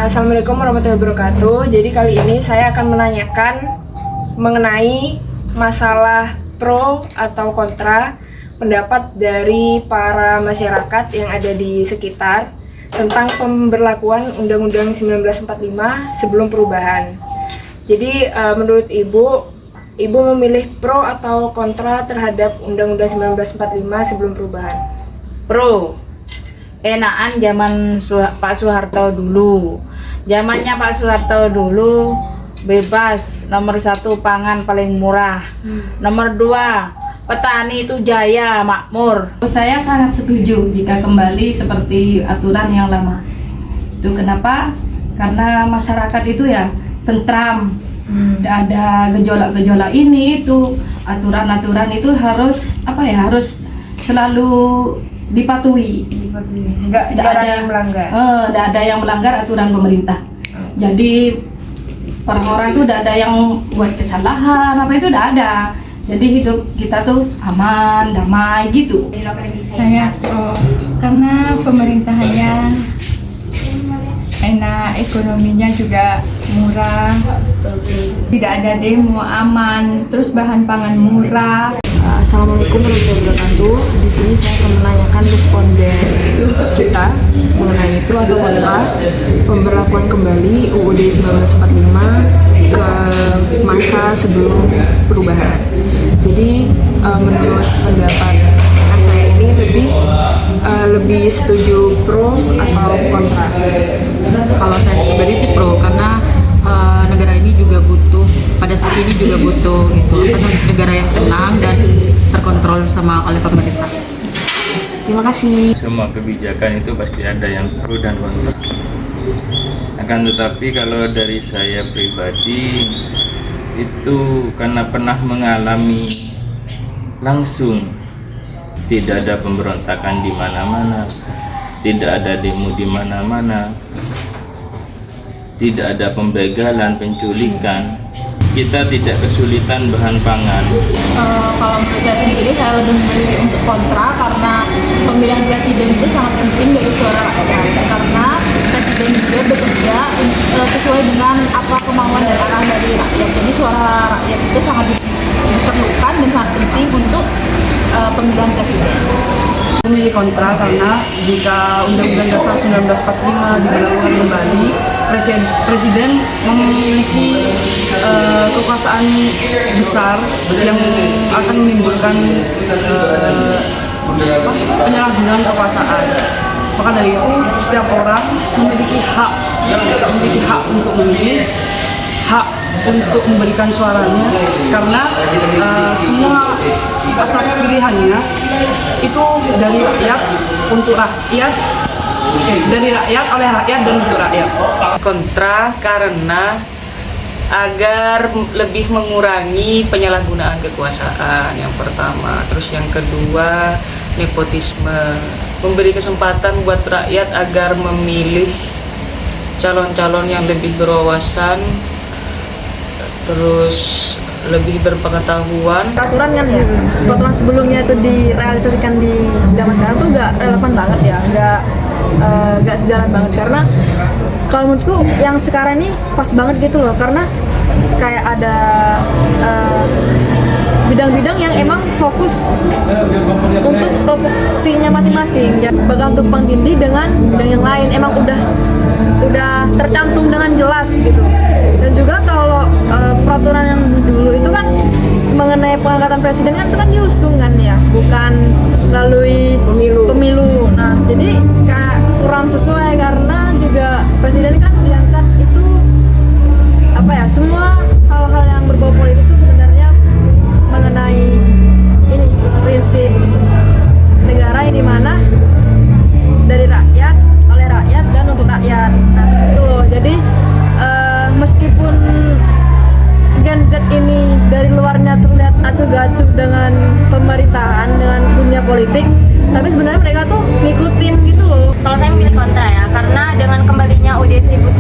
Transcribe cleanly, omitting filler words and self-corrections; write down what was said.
Assalamualaikum warahmatullahi wabarakatuh. Jadi kali ini saya akan menanyakan mengenai masalah pro atau kontra pendapat dari para masyarakat yang ada di sekitar tentang pemberlakuan Undang-Undang 1945 sebelum perubahan. Jadi menurut Ibu memilih pro atau kontra terhadap Undang-Undang 1945 sebelum perubahan? Pro. Enakan zaman Pak Soeharto dulu. Zamannya Pak Soeharto dulu bebas, nomor 1 pangan paling murah, nomor 2 petani itu jaya makmur. Saya sangat setuju jika kembali seperti aturan yang lama. Itu kenapa? Karena masyarakat itu ya tentram, tidak ada gejolak-gejolak ini itu. Aturan-aturan itu harus harus selalu dipatuhi. Nggak ada yang melanggar. Tidak ada yang melanggar aturan pemerintah. Jadi orang-orang itu tidak ada yang buat kesalahan itu tidak ada. Jadi hidup kita tuh aman, damai gitu. Saya pro karena pemerintahannya enak, ekonominya juga murah, tidak ada demo, aman, terus bahan pangan murah. Assalamualaikum warahmatullahi wabarakatuh. Di sini saya akan menanyakan responden kita mengenai pro atau kontra pemberlakuan kembali UUD 1945 ke masa sebelum perubahan. Jadi menurut pendapat saya ini lebih setuju pro atau kontra? Kalau saya pribadi sih pro, karena negara ini juga butuh, pada saat ini juga butuh gitu, negara yang tenang dan terkontrol oleh pemerintah. Terima kasih. Semua kebijakan itu pasti ada yang pro dan kontra. Akan tetapi kalau dari saya pribadi itu karena pernah mengalami langsung, tidak ada pemberontakan di mana-mana, tidak ada demo di mana-mana, tidak ada pembegalan, penculikan, kita tidak kesulitan bahan pangan. Kalau menurut saya sendiri, saya lebih memilih untuk kontra karena pemilihan presiden itu sangat penting dari suara rakyat, karena presiden juga bekerja sesuai dengan apa kemauan dan arah dari rakyat. Jadi suara rakyat itu sangat diperlukan dan sangat penting untuk pemilihan presiden. Memilih kontra karena jika Undang-Undang Dasar 1945 diberlakukan kembali, Presiden memiliki kekuasaan besar yang akan menimbulkan penyalahgunaan kekuasaan. Maka dari itu setiap orang memiliki hak untuk memilih, hak untuk memberikan suaranya, karena semua atas pilihannya itu dari rakyat untuk rakyat, dari rakyat oleh rakyat dan untuk rakyat. Kontra karena agar lebih mengurangi penyalahgunaan kekuasaan yang pertama, terus yang kedua nepotisme, memberi kesempatan buat rakyat agar memilih calon-calon yang lebih berwawasan, terus lebih berpengetahuan. Peraturan kan ya, peraturan sebelumnya itu direalisasikan di zaman sekarang tuh nggak relevan banget ya, nggak sejalan banget, karena kalau menurutku yang sekarang ini pas banget gitu loh, karena kayak ada bidang-bidang yang emang fokus untuk topoksinya masing-masing, ya, bahkan untuk Tumpang Tindih dengan bidang yang lain emang udah tercantum dengan jelas gitu. Dan juga kalau peraturan yang dulu itu kan mengenai pengangkatan presiden kan itu kan diusung kan ya, bukan melalui pemilu. Nah, jadi kayak kurang sesuai, karena juga presiden kan diangkat itu semua hal-hal yang berbau politik itu sebenarnya mengenai ini prinsip negara yang dimana dari rakyat, oleh rakyat, dan untuk rakyat. Nah itu loh, jadi meskipun Gen Z ini dari luarnya terlihat acuh-gacuh dengan pemerintahan, dengan dunia politik, tapi sebenarnya mereka tuh ngikutin gitu loh. Kalau saya memilih kontra ya, karena dengan kembalinya UUD 1945